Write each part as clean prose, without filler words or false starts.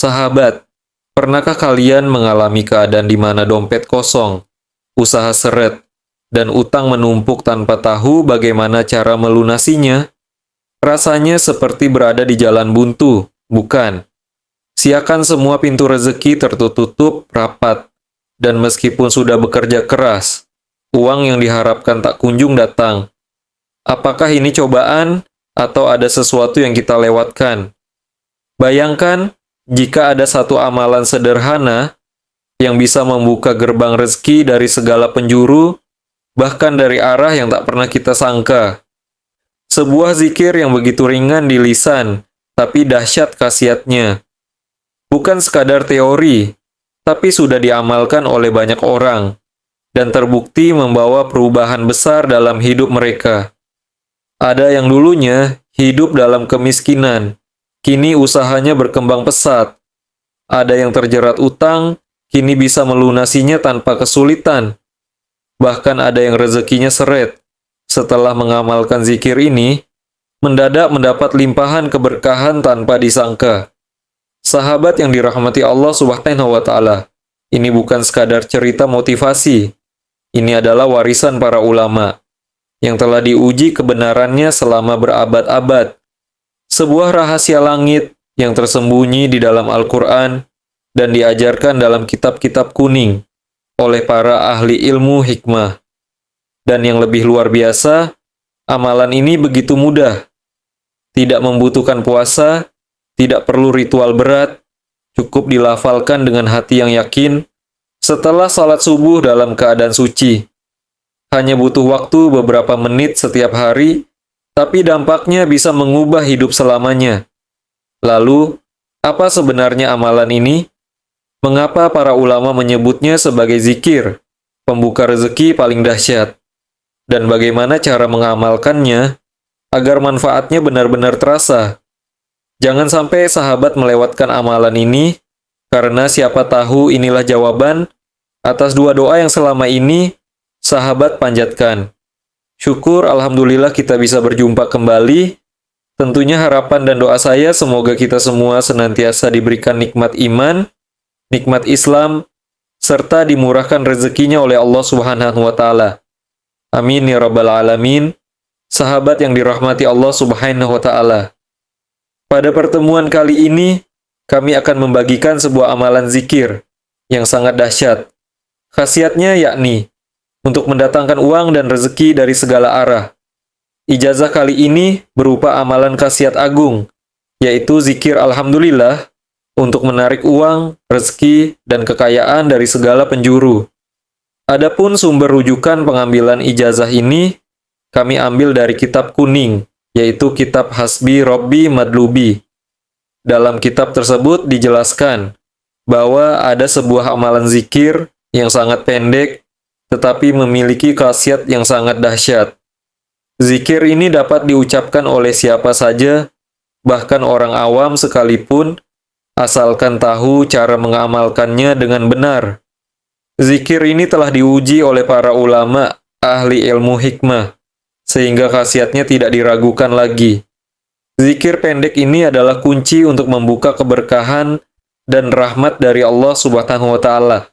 Sahabat, pernahkah kalian mengalami keadaan di mana dompet kosong, usaha seret, dan utang menumpuk tanpa tahu bagaimana cara melunasinya? Rasanya seperti berada di jalan buntu, bukan? Siakan semua pintu rezeki tertutup rapat, dan meskipun sudah bekerja keras, uang yang diharapkan tak kunjung datang. Apakah ini cobaan, atau ada sesuatu yang kita lewatkan? Bayangkan, jika ada satu amalan sederhana yang bisa membuka gerbang rezeki dari segala penjuru, bahkan dari arah yang tak pernah kita sangka. Sebuah zikir yang begitu ringan di lisan, tapi dahsyat khasiatnya. Bukan sekadar teori, tapi sudah diamalkan oleh banyak orang, dan terbukti membawa perubahan besar dalam hidup mereka. Ada yang dulunya hidup dalam kemiskinan, kini usahanya berkembang pesat. Ada yang terjerat utang, kini bisa melunasinya tanpa kesulitan. Bahkan ada yang rezekinya seret. Setelah mengamalkan zikir ini, mendadak mendapat limpahan keberkahan tanpa disangka. Sahabat yang dirahmati Allah Subhanahu wa Ta'ala, ini bukan sekadar cerita motivasi. Ini adalah warisan para ulama yang telah diuji kebenarannya selama berabad-abad. Sebuah rahasia langit yang tersembunyi di dalam Al-Quran dan diajarkan dalam kitab-kitab kuning oleh para ahli ilmu hikmah. Dan yang lebih luar biasa, amalan ini begitu mudah. Tidak membutuhkan puasa, tidak perlu ritual berat, cukup dilafalkan dengan hati yang yakin setelah salat subuh dalam keadaan suci. Hanya butuh waktu beberapa menit setiap hari, tapi dampaknya bisa mengubah hidup selamanya. Lalu, apa sebenarnya amalan ini? Mengapa para ulama menyebutnya sebagai zikir, pembuka rezeki paling dahsyat? Dan bagaimana cara mengamalkannya agar manfaatnya benar-benar terasa? Jangan sampai sahabat melewatkan amalan ini, karena siapa tahu inilah jawaban atas dua doa yang selama ini sahabat panjatkan. Syukur alhamdulillah kita bisa berjumpa kembali. Tentunya harapan dan doa saya semoga kita semua senantiasa diberikan nikmat iman, nikmat Islam, serta dimurahkan rezekinya oleh Allah Subhanahu wa Ta'ala. Amin ya rabbal alamin. Sahabat yang dirahmati Allah Subhanahu wa Ta'ala, pada pertemuan kali ini kami akan membagikan sebuah amalan zikir yang sangat dahsyat. Khasiatnya yakni untuk mendatangkan uang dan rezeki dari segala arah. Ijazah kali ini berupa amalan khasiat agung, yaitu zikir alhamdulillah untuk menarik uang, rezeki, dan kekayaan dari segala penjuru. Adapun sumber rujukan pengambilan ijazah ini, kami ambil dari kitab kuning, yaitu kitab Hasbi Robbi Madlubi. Dalam kitab tersebut dijelaskan bahwa ada sebuah amalan zikir yang sangat pendek, tetapi memiliki khasiat yang sangat dahsyat. Zikir ini dapat diucapkan oleh siapa saja, bahkan orang awam sekalipun, asalkan tahu cara mengamalkannya dengan benar. Zikir ini telah diuji oleh para ulama, ahli ilmu hikmah, sehingga khasiatnya tidak diragukan lagi. Zikir pendek ini adalah kunci untuk membuka keberkahan dan rahmat dari Allah Subhanahu wa Ta'ala.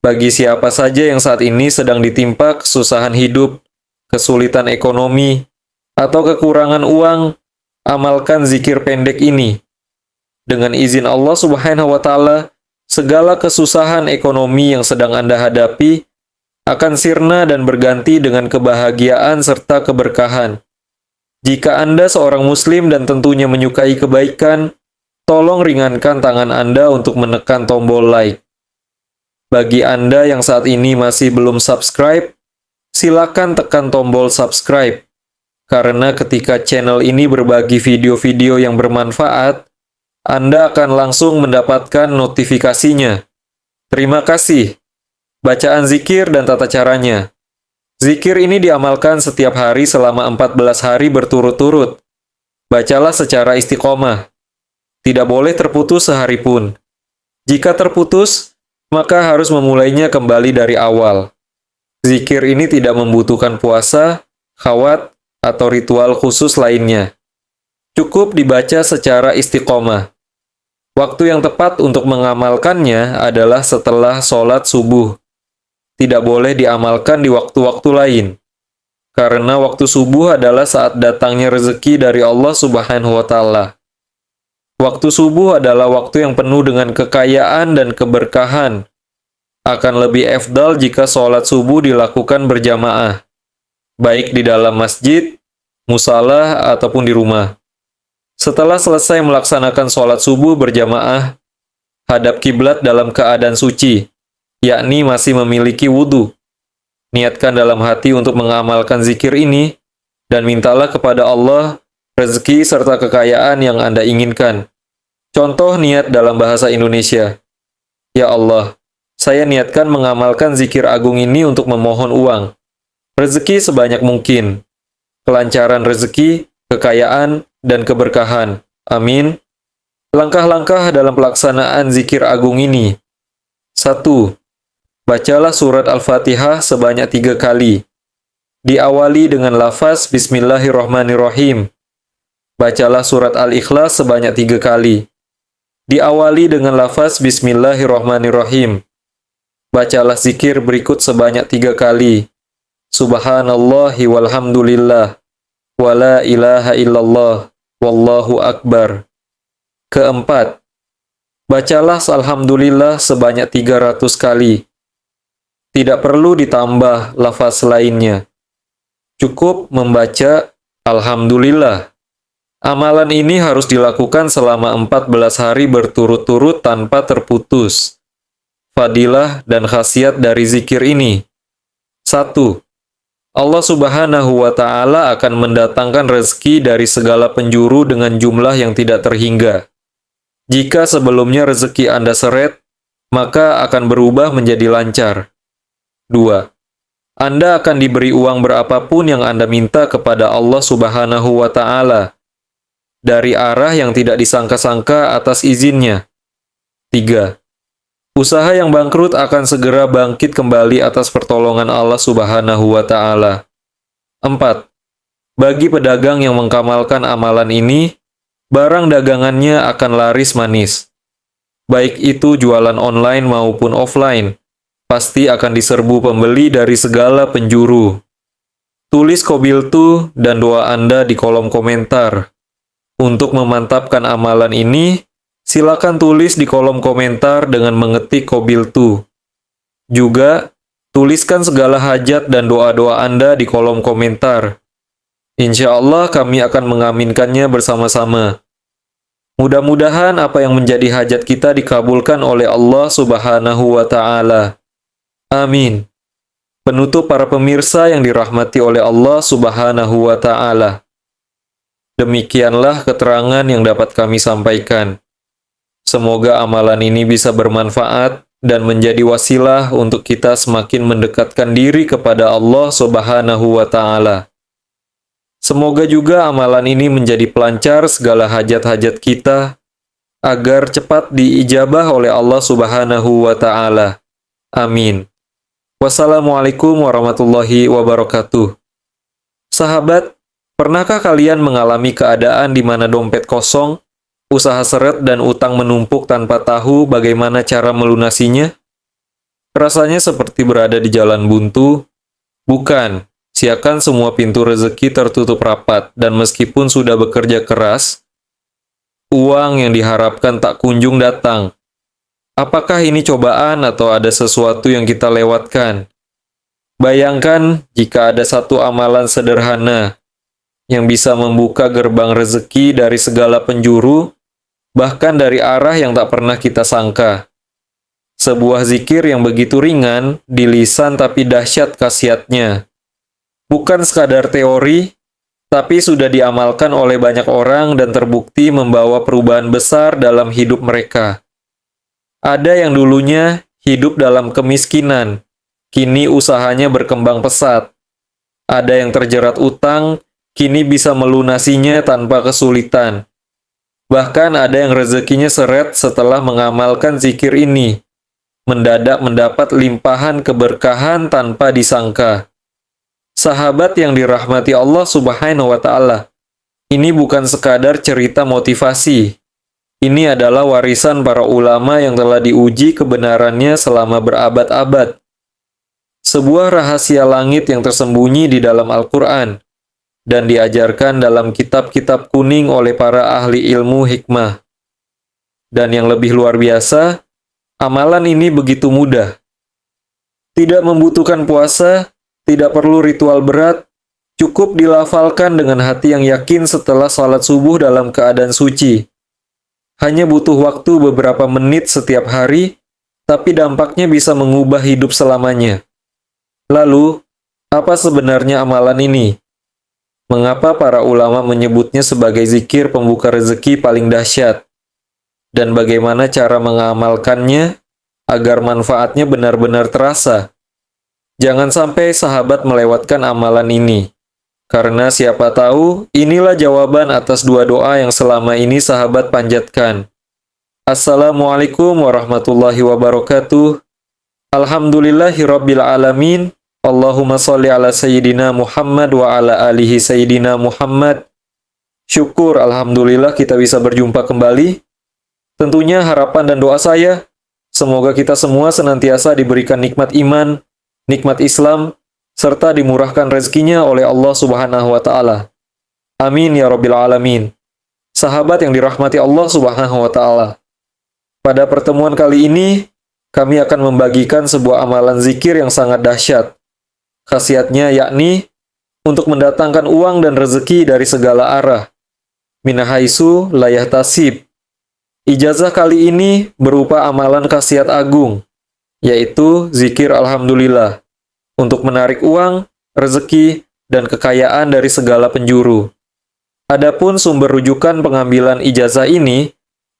Bagi siapa saja yang saat ini sedang ditimpa kesusahan hidup, kesulitan ekonomi, atau kekurangan uang, amalkan zikir pendek ini. Dengan izin Allah Subhanahu wa Ta'ala, segala kesusahan ekonomi yang sedang Anda hadapi akan sirna dan berganti dengan kebahagiaan serta keberkahan. Jika Anda seorang Muslim dan tentunya menyukai kebaikan, tolong ringankan tangan Anda untuk menekan tombol like. Bagi Anda yang saat ini masih belum subscribe, silakan tekan tombol subscribe. Karena ketika channel ini berbagi video-video yang bermanfaat, Anda akan langsung mendapatkan notifikasinya. Terima kasih. Bacaan zikir dan tata caranya. Zikir ini diamalkan setiap hari selama 14 hari berturut-turut. Bacalah secara istiqomah. Tidak boleh terputus sehari pun. Jika terputus, maka harus memulainya kembali dari awal. Zikir ini tidak membutuhkan puasa, khawat, atau ritual khusus lainnya. Cukup dibaca secara istiqomah. Waktu yang tepat untuk mengamalkannya adalah setelah sholat subuh. Tidak boleh diamalkan di waktu-waktu lain. Karena waktu subuh adalah saat datangnya rezeki dari Allah Subhanahu wa Ta'ala. Waktu subuh adalah waktu yang penuh dengan kekayaan dan keberkahan. Akan lebih efdal jika sholat subuh dilakukan berjamaah, baik di dalam masjid, musalah, ataupun di rumah. Setelah selesai melaksanakan sholat subuh berjamaah, hadap kiblat dalam keadaan suci, yakni masih memiliki wudhu. Niatkan dalam hati untuk mengamalkan zikir ini, dan mintalah kepada Allah rezeki serta kekayaan yang Anda inginkan. Contoh niat dalam bahasa Indonesia. Ya Allah, saya niatkan mengamalkan zikir agung ini untuk memohon uang, rezeki sebanyak mungkin, kelancaran rezeki, kekayaan, dan keberkahan. Amin. Langkah-langkah dalam pelaksanaan zikir agung ini. 1. Bacalah surat Al-Fatihah sebanyak 3 kali. Diawali dengan lafaz Bismillahirrahmanirrahim. Bacalah surat Al-Ikhlas sebanyak 3 kali. Diawali dengan lafaz Bismillahirrahmanirrahim. Bacalah zikir berikut sebanyak 3 kali. Subhanallahi walhamdulillah. Wala ilaha illallah. Wallahu akbar. Keempat, bacalah Alhamdulillah sebanyak 300 kali. Tidak perlu ditambah lafaz lainnya. Cukup membaca Alhamdulillah. Amalan ini harus dilakukan selama 14 hari berturut-turut tanpa terputus. Fadilah dan khasiat dari zikir ini. 1. Allah Subhanahu wa Ta'ala akan mendatangkan rezeki dari segala penjuru dengan jumlah yang tidak terhingga. Jika sebelumnya rezeki Anda seret, maka akan berubah menjadi lancar. 2. Anda akan diberi uang berapapun yang Anda minta kepada Allah Subhanahu wa Ta'ala, dari arah yang tidak disangka-sangka atas izinnya. 3. Usaha yang bangkrut akan segera bangkit kembali atas pertolongan Allah Subhanahu wa Ta'ala. 4. Bagi pedagang yang mengamalkan amalan ini, barang dagangannya akan laris manis. Baik itu jualan online maupun offline, pasti akan diserbu pembeli dari segala penjuru. Tulis qabiltu dan doa Anda di kolom komentar. Untuk memantapkan amalan ini, silakan tulis di kolom komentar dengan mengetik qabiltu. Juga, tuliskan segala hajat dan doa-doa Anda di kolom komentar. Insya Allah kami akan mengaminkannya bersama-sama. Mudah-mudahan apa yang menjadi hajat kita dikabulkan oleh Allah Subhanahu wa Ta'ala. Amin. Penutup para pemirsa yang dirahmati oleh Allah Subhanahu wa Ta'ala. Demikianlah keterangan yang dapat kami sampaikan. Semoga amalan ini bisa bermanfaat dan menjadi wasilah untuk kita semakin mendekatkan diri kepada Allah Subhanahu wa Ta'ala. Semoga juga amalan ini menjadi pelancar segala hajat-hajat kita, agar cepat diijabah oleh Allah Subhanahu wa Ta'ala. Amin. Wassalamualaikum warahmatullahi wabarakatuh. Sahabat, pernahkah kalian mengalami keadaan di mana dompet kosong, usaha seret dan utang menumpuk tanpa tahu bagaimana cara melunasinya? Rasanya seperti berada di jalan buntu. Bukan, siakan semua pintu rezeki tertutup rapat, dan meskipun sudah bekerja keras, uang yang diharapkan tak kunjung datang. Apakah ini cobaan atau ada sesuatu yang kita lewatkan? Bayangkan jika ada satu amalan sederhana yang bisa membuka gerbang rezeki dari segala penjuru, bahkan dari arah yang tak pernah kita sangka. Sebuah zikir yang begitu ringan di lisan tapi dahsyat khasiatnya. Bukan sekadar teori, tapi sudah diamalkan oleh banyak orang dan terbukti membawa perubahan besar dalam hidup mereka. Ada yang dulunya hidup dalam kemiskinan, kini usahanya berkembang pesat. Ada yang terjerat utang, kini bisa melunasinya tanpa kesulitan. Bahkan ada yang rezekinya seret setelah mengamalkan zikir ini. Mendadak mendapat limpahan keberkahan tanpa disangka. Sahabat yang dirahmati Allah Subhanahu wa Ta'ala, ini bukan sekadar cerita motivasi. Ini adalah warisan para ulama yang telah diuji kebenarannya selama berabad-abad. Sebuah rahasia langit yang tersembunyi di dalam Al-Quran dan diajarkan dalam kitab-kitab kuning oleh para ahli ilmu hikmah. Dan yang lebih luar biasa, amalan ini begitu mudah. Tidak membutuhkan puasa, tidak perlu ritual berat, cukup dilafalkan dengan hati yang yakin setelah salat subuh dalam keadaan suci. Hanya butuh waktu beberapa menit setiap hari, tapi dampaknya bisa mengubah hidup selamanya. Lalu, apa sebenarnya amalan ini? Mengapa para ulama menyebutnya sebagai zikir pembuka rezeki paling dahsyat? Dan bagaimana cara mengamalkannya agar manfaatnya benar-benar terasa? Jangan sampai sahabat melewatkan amalan ini. Karena siapa tahu, inilah jawaban atas dua doa yang selama ini sahabat panjatkan. Assalamualaikum warahmatullahi wabarakatuh. Alhamdulillahirabbil alamin. Allahumma sholli ala sayyidina Muhammad wa ala alihi sayyidina Muhammad. Syukur alhamdulillah kita bisa berjumpa kembali. Tentunya harapan dan doa saya, semoga kita semua senantiasa diberikan nikmat iman, nikmat Islam, serta dimurahkan rezekinya oleh Allah Subhanahu wa Ta'ala. Amin ya Rabbil Alamin. Sahabat yang dirahmati Allah Subhanahu wa Ta'ala. Pada pertemuan kali ini, kami akan membagikan sebuah amalan zikir yang sangat dahsyat. Khasiatnya yakni untuk mendatangkan uang dan rezeki dari segala arah. Minahaisu layah tasib. Ijazah kali ini berupa amalan khasiat agung, yaitu zikir alhamdulillah, untuk menarik uang, rezeki, dan kekayaan dari segala penjuru. Adapun sumber rujukan pengambilan ijazah ini,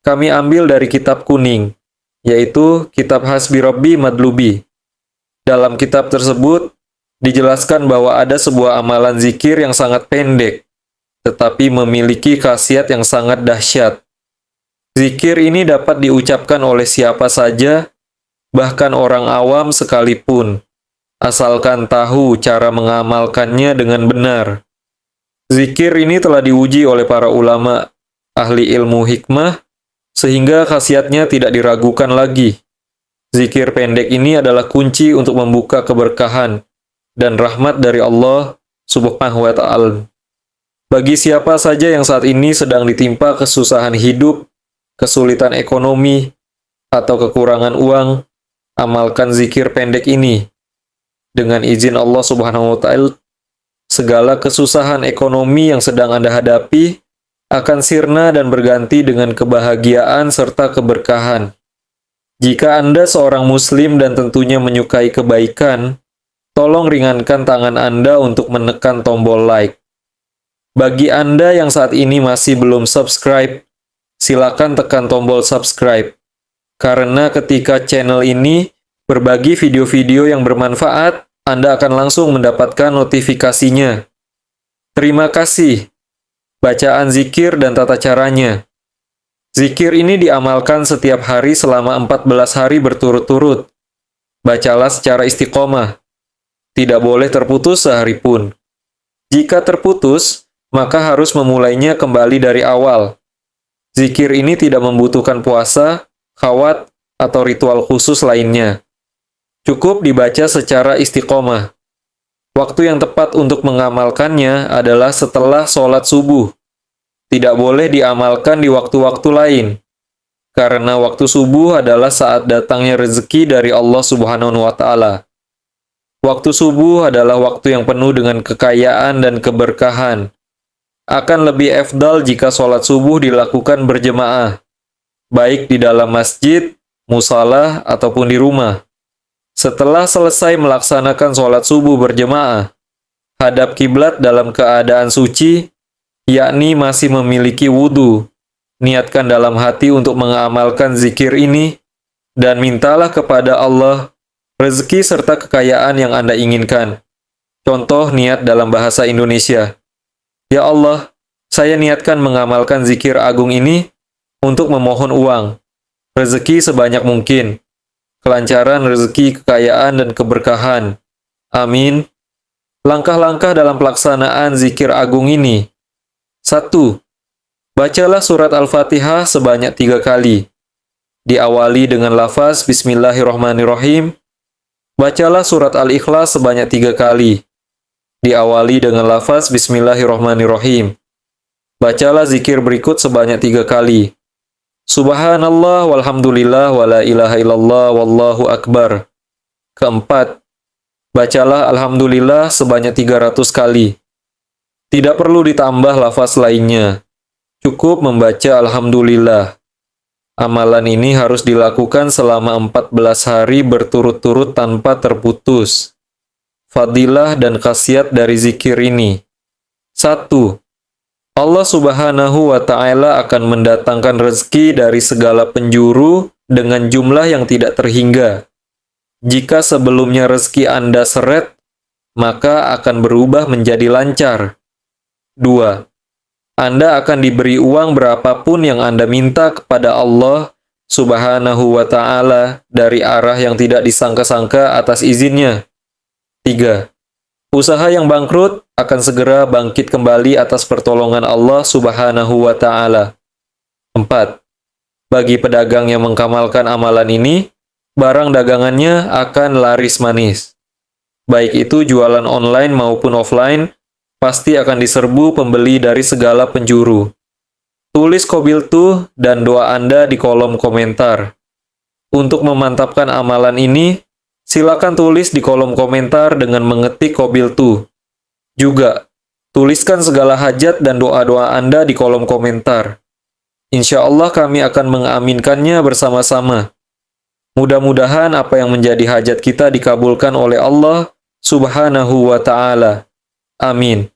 kami ambil dari kitab kuning, yaitu kitab Hasbi Rabbi Madlubi. Dalam kitab tersebut, dijelaskan bahwa ada sebuah amalan zikir yang sangat pendek, tetapi memiliki khasiat yang sangat dahsyat. Zikir ini dapat diucapkan oleh siapa saja, bahkan orang awam sekalipun, asalkan tahu cara mengamalkannya dengan benar. Zikir ini telah diuji oleh para ulama, ahli ilmu hikmah, sehingga khasiatnya tidak diragukan lagi. Zikir pendek ini adalah kunci untuk membuka keberkahan dan rahmat dari Allah Subhanahu wa Ta'ala. Bagi siapa saja yang saat ini sedang ditimpa kesusahan hidup, kesulitan ekonomi, atau kekurangan uang, amalkan zikir pendek ini. Dengan izin Allah Subhanahu wa Ta'ala, segala kesusahan ekonomi yang sedang Anda hadapi akan sirna dan berganti dengan kebahagiaan serta keberkahan. Jika Anda seorang Muslim dan tentunya menyukai kebaikan, tolong ringankan tangan Anda untuk menekan tombol like. Bagi Anda yang saat ini masih belum subscribe, silakan tekan tombol subscribe. Karena ketika channel ini berbagi video-video yang bermanfaat, Anda akan langsung mendapatkan notifikasinya. Terima kasih. Bacaan zikir dan tata caranya. Zikir ini diamalkan setiap hari selama 14 hari berturut-turut. Bacalah secara istiqomah. Tidak boleh terputus sehari pun. Jika terputus, maka harus memulainya kembali dari awal. Zikir ini tidak membutuhkan puasa, khawat, atau ritual khusus lainnya. Cukup dibaca secara istiqomah. Waktu yang tepat untuk mengamalkannya adalah setelah sholat subuh. Tidak boleh diamalkan di waktu-waktu lain. Karena waktu subuh adalah saat datangnya rezeki dari Allah Subhanahu wa Ta'ala. Waktu subuh adalah waktu yang penuh dengan kekayaan dan keberkahan. Akan lebih efdal jika sholat subuh dilakukan berjemaah, baik di dalam masjid, musalah, ataupun di rumah. Setelah selesai melaksanakan sholat subuh berjemaah, hadap kiblat dalam keadaan suci, yakni masih memiliki wudhu. Niatkan dalam hati untuk mengamalkan zikir ini, dan mintalah kepada Allah rezeki serta kekayaan yang Anda inginkan. Contoh niat dalam bahasa Indonesia. Ya Allah, saya niatkan mengamalkan zikir agung ini untuk memohon uang, rezeki sebanyak mungkin, kelancaran rezeki, kekayaan, dan keberkahan. Amin. Langkah-langkah dalam pelaksanaan zikir agung ini. 1. Bacalah surat Al-Fatihah sebanyak 3 kali. Diawali dengan lafaz Bismillahirrahmanirrahim. Bacalah surat Al-Ikhlas sebanyak 3 kali. Diawali dengan lafaz Bismillahirrahmanirrahim. Bacalah zikir berikut sebanyak 3 kali. Subhanallah walhamdulillah wala ilaha illallah wallahu akbar. Keempat, bacalah Alhamdulillah sebanyak 300 kali. Tidak perlu ditambah lafaz lainnya. Cukup membaca Alhamdulillah. Amalan ini harus dilakukan selama 14 hari berturut-turut tanpa terputus. Fadilah dan khasiat dari zikir ini. 1. Allah Subhanahu wa Ta'ala akan mendatangkan rezeki dari segala penjuru dengan jumlah yang tidak terhingga. Jika sebelumnya rezeki Anda seret, maka akan berubah menjadi lancar. 2. Anda akan diberi uang berapapun yang Anda minta kepada Allah Subhanahu wa Ta'ala dari arah yang tidak disangka-sangka atas izinnya. 3. Usaha yang bangkrut akan segera bangkit kembali atas pertolongan Allah Subhanahu wa Ta'ala. 4. Bagi pedagang yang mengamalkan amalan ini, barang dagangannya akan laris manis. Baik itu jualan online maupun offline, pasti akan diserbu pembeli dari segala penjuru. Tulis qabiltu dan doa Anda di kolom komentar. Untuk memantapkan amalan ini, silakan tulis di kolom komentar dengan mengetik qabiltu. Juga, tuliskan segala hajat dan doa-doa Anda di kolom komentar. Insya Allah kami akan mengaminkannya bersama-sama. Mudah-mudahan apa yang menjadi hajat kita dikabulkan oleh Allah Subhanahu wa Ta'ala. Amin.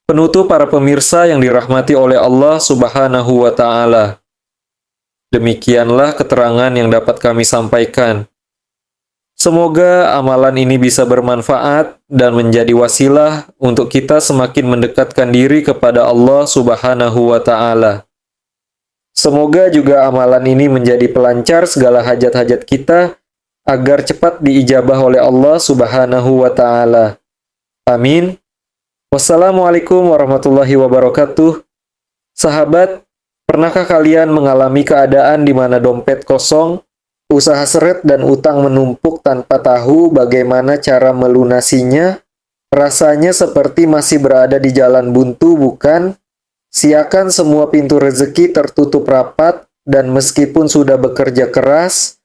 Penutup para pemirsa yang dirahmati oleh Allah Subhanahu wa Ta'ala. Demikianlah keterangan yang dapat kami sampaikan. Semoga amalan ini bisa bermanfaat dan menjadi wasilah untuk kita semakin mendekatkan diri kepada Allah Subhanahu wa Ta'ala. Semoga juga amalan ini menjadi pelancar segala hajat-hajat kita agar cepat diijabah oleh Allah Subhanahu wa Ta'ala. Amin. Wassalamualaikum warahmatullahi wabarakatuh. Sahabat, pernahkah kalian mengalami keadaan di mana dompet kosong, usaha seret dan utang menumpuk tanpa tahu bagaimana cara melunasinya? Rasanya seperti masih berada di jalan buntu, bukan? Siakan semua pintu rezeki tertutup rapat, dan meskipun sudah bekerja keras,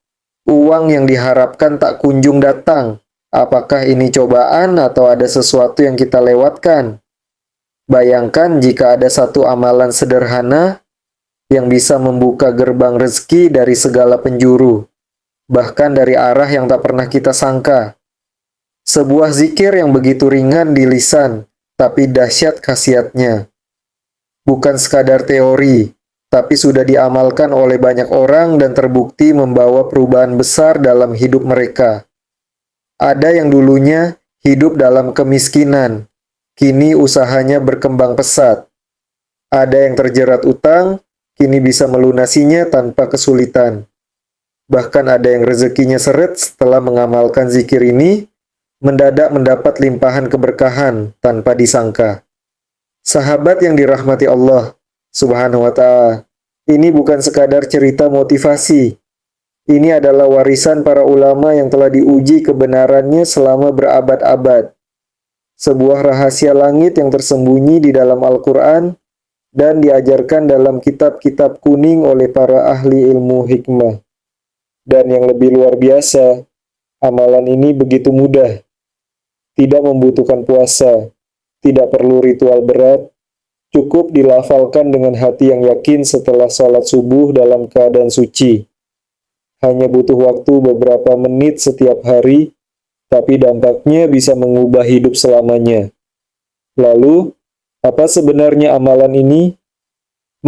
uang yang diharapkan tak kunjung datang. Apakah ini cobaan atau ada sesuatu yang kita lewatkan? Bayangkan jika ada satu amalan sederhana yang bisa membuka gerbang rezeki dari segala penjuru, bahkan dari arah yang tak pernah kita sangka. Sebuah zikir yang begitu ringan di lisan, tapi dahsyat khasiatnya. Bukan sekadar teori, tapi sudah diamalkan oleh banyak orang dan terbukti membawa perubahan besar dalam hidup mereka. Ada yang dulunya hidup dalam kemiskinan, kini usahanya berkembang pesat. Ada yang terjerat utang, kini bisa melunasinya tanpa kesulitan. Bahkan ada yang rezekinya seret setelah mengamalkan zikir ini, mendadak mendapat limpahan keberkahan tanpa disangka. Sahabat yang dirahmati Allah Subhanahu wa Ta'ala, ini bukan sekadar cerita motivasi. Ini adalah warisan para ulama yang telah diuji kebenarannya selama berabad-abad. Sebuah rahasia langit yang tersembunyi di dalam Al-Quran dan diajarkan dalam kitab-kitab kuning oleh para ahli ilmu hikmah. Dan yang lebih luar biasa, amalan ini begitu mudah. Tidak membutuhkan puasa, tidak perlu ritual berat, cukup dilafalkan dengan hati yang yakin setelah sholat subuh dalam keadaan suci. Hanya butuh waktu beberapa menit setiap hari, tapi dampaknya bisa mengubah hidup selamanya. Lalu, apa sebenarnya amalan ini?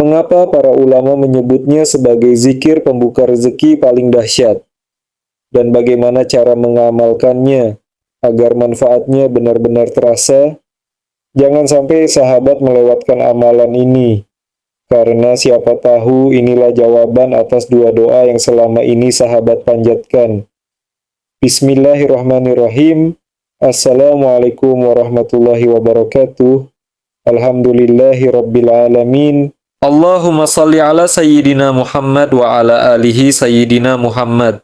Mengapa para ulama menyebutnya sebagai zikir pembuka rezeki paling dahsyat? Dan bagaimana cara mengamalkannya agar manfaatnya benar-benar terasa? Jangan sampai sahabat melewatkan amalan ini, karena siapa tahu inilah jawaban atas dua doa yang selama ini sahabat panjatkan. Bismillahirrahmanirrahim. Assalamualaikum warahmatullahi wabarakatuh. Alhamdulillahi rabbil alamin. Allahumma salli ala Sayyidina Muhammad wa ala alihi Sayyidina Muhammad.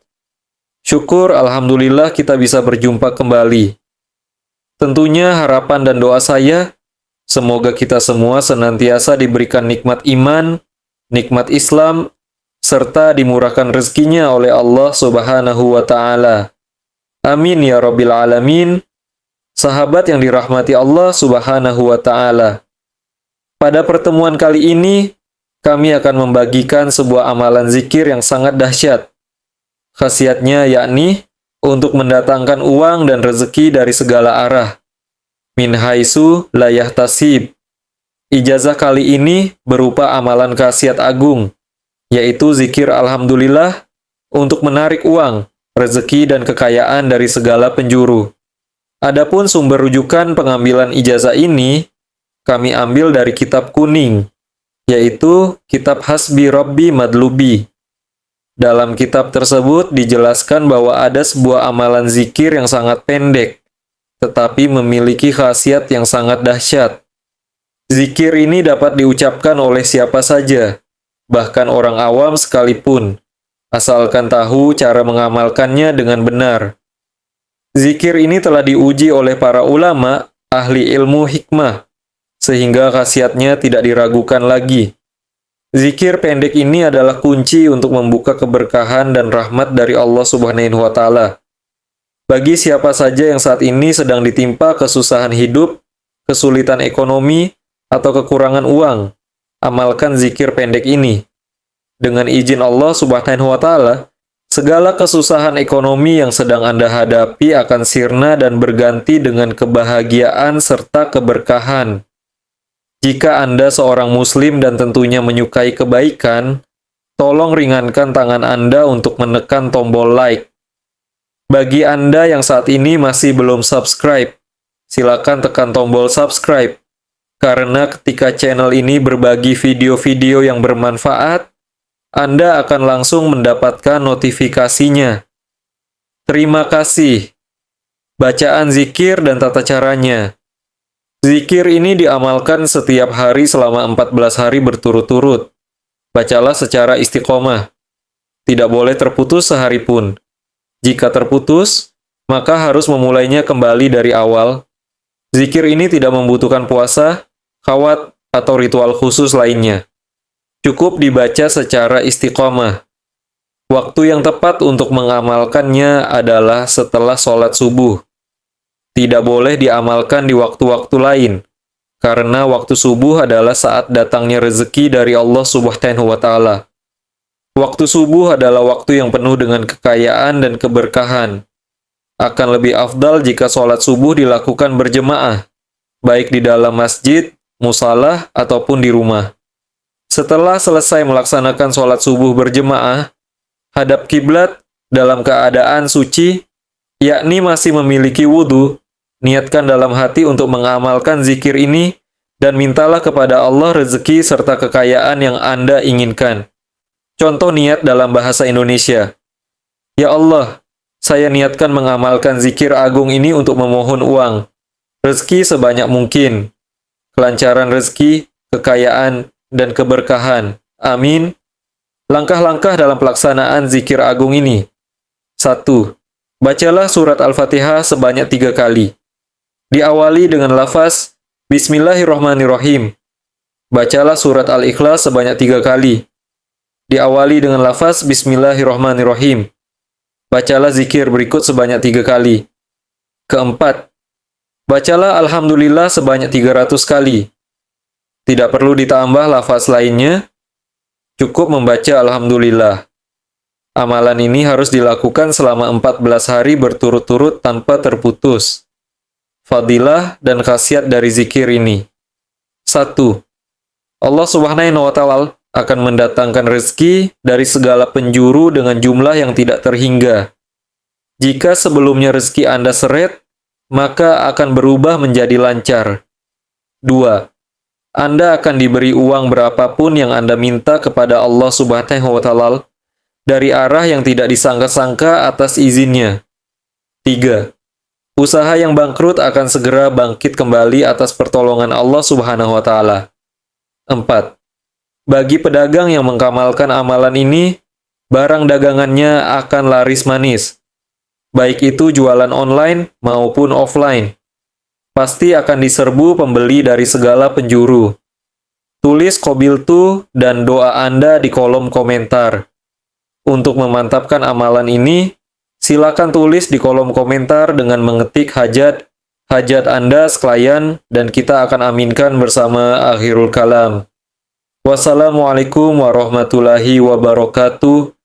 Syukur, alhamdulillah kita bisa berjumpa kembali. Tentunya harapan dan doa saya, semoga kita semua senantiasa diberikan nikmat iman, nikmat Islam, serta dimurahkan rezekinya oleh Allah Subhanahu wa Ta'ala. Amin ya Rabbil Alamin. Sahabat yang dirahmati Allah Subhanahu wa Ta'ala. Pada pertemuan kali ini, kami akan membagikan sebuah amalan zikir yang sangat dahsyat. Khasiatnya yakni untuk mendatangkan uang dan rezeki dari segala arah. Min haitsu la yahtasib. Ijazah kali ini berupa amalan khasiat agung, yaitu zikir alhamdulillah untuk menarik uang, rezeki dan kekayaan dari segala penjuru. Adapun sumber rujukan pengambilan ijazah ini, kami ambil dari kitab kuning, yaitu kitab Hasbi Rabbi Madlubi. Dalam kitab tersebut dijelaskan bahwa ada sebuah amalan zikir yang sangat pendek, tetapi memiliki khasiat yang sangat dahsyat. Zikir ini dapat diucapkan oleh siapa saja, bahkan orang awam sekalipun, asalkan tahu cara mengamalkannya dengan benar. Zikir ini telah diuji oleh para ulama, ahli ilmu hikmah, sehingga khasiatnya tidak diragukan lagi. Zikir pendek ini adalah kunci untuk membuka keberkahan dan rahmat dari Allah Subhanahu wa Ta'ala. Bagi siapa saja yang saat ini sedang ditimpa kesusahan hidup, kesulitan ekonomi, atau kekurangan uang, amalkan zikir pendek ini. Dengan izin Allah Subhanahu wa Ta'ala, segala kesusahan ekonomi yang sedang Anda hadapi akan sirna dan berganti dengan kebahagiaan serta keberkahan. Jika Anda seorang Muslim dan tentunya menyukai kebaikan, tolong ringankan tangan Anda untuk menekan tombol like. Bagi Anda yang saat ini masih belum subscribe, silakan tekan tombol subscribe, karena ketika channel ini berbagi video-video yang bermanfaat, Anda akan langsung mendapatkan notifikasinya. Terima kasih. Bacaan zikir dan tata caranya. Zikir ini diamalkan setiap hari selama 14 hari berturut-turut. Bacalah secara istiqomah. Tidak boleh terputus sehari pun. Jika terputus, maka harus memulainya kembali dari awal. Zikir ini tidak membutuhkan puasa, khawat, atau ritual khusus lainnya. Cukup dibaca secara istiqomah. Waktu yang tepat untuk mengamalkannya adalah setelah sholat subuh. Tidak boleh diamalkan di waktu-waktu lain, karena waktu subuh adalah saat datangnya rezeki dari Allah Subhanahu wa Ta'ala. Waktu subuh adalah waktu yang penuh dengan kekayaan dan keberkahan. Akan lebih afdal jika sholat subuh dilakukan berjemaah, baik di dalam masjid, musalah, ataupun di rumah. Setelah selesai melaksanakan sholat subuh berjemaah, hadap kiblat dalam keadaan suci, yakni masih memiliki wudhu, niatkan dalam hati untuk mengamalkan zikir ini dan mintalah kepada Allah rezeki serta kekayaan yang Anda inginkan. Contoh niat dalam bahasa Indonesia. Ya Allah, saya niatkan mengamalkan zikir agung ini untuk memohon uang, rezeki sebanyak mungkin, kelancaran rezeki, kekayaan, dan keberkahan. Amin. Langkah-langkah dalam pelaksanaan zikir agung ini. 1. Bacalah surat Al-Fatihah sebanyak 3 kali. Diawali dengan lafaz Bismillahirrahmanirrahim. Bacalah surat Al-Ikhlas sebanyak 3 kali. Diawali dengan lafaz Bismillahirrahmanirrahim. Bacalah zikir berikut sebanyak 3 kali. Keempat, bacalah Alhamdulillah sebanyak 300 kali. Tidak perlu ditambah lafaz lainnya, cukup membaca Alhamdulillah. Amalan ini harus dilakukan selama 14 hari berturut-turut tanpa terputus. Fadilah dan khasiat dari zikir ini. 1. Allah Subhanahu wa Ta'ala akan mendatangkan rezeki dari segala penjuru dengan jumlah yang tidak terhingga. Jika sebelumnya rezeki Anda seret, maka akan berubah menjadi lancar. 2. Anda akan diberi uang berapapun yang Anda minta kepada Allah Subhanahu wa Ta'ala dari arah yang tidak disangka-sangka atas izinnya. 3. Usaha yang bangkrut akan segera bangkit kembali atas pertolongan Allah Subhanahu wa Ta'ala. 4. Bagi pedagang yang mengamalkan amalan ini, barang dagangannya akan laris manis. Baik itu jualan online maupun offline. Pasti akan diserbu pembeli dari segala penjuru. Tulis qabiltu dan doa Anda di kolom komentar. Untuk memantapkan amalan ini, silakan tulis di kolom komentar dengan mengetik hajat Anda sekalian dan kita akan aminkan bersama akhirul kalam. Wassalamualaikum warahmatullahi wabarakatuh.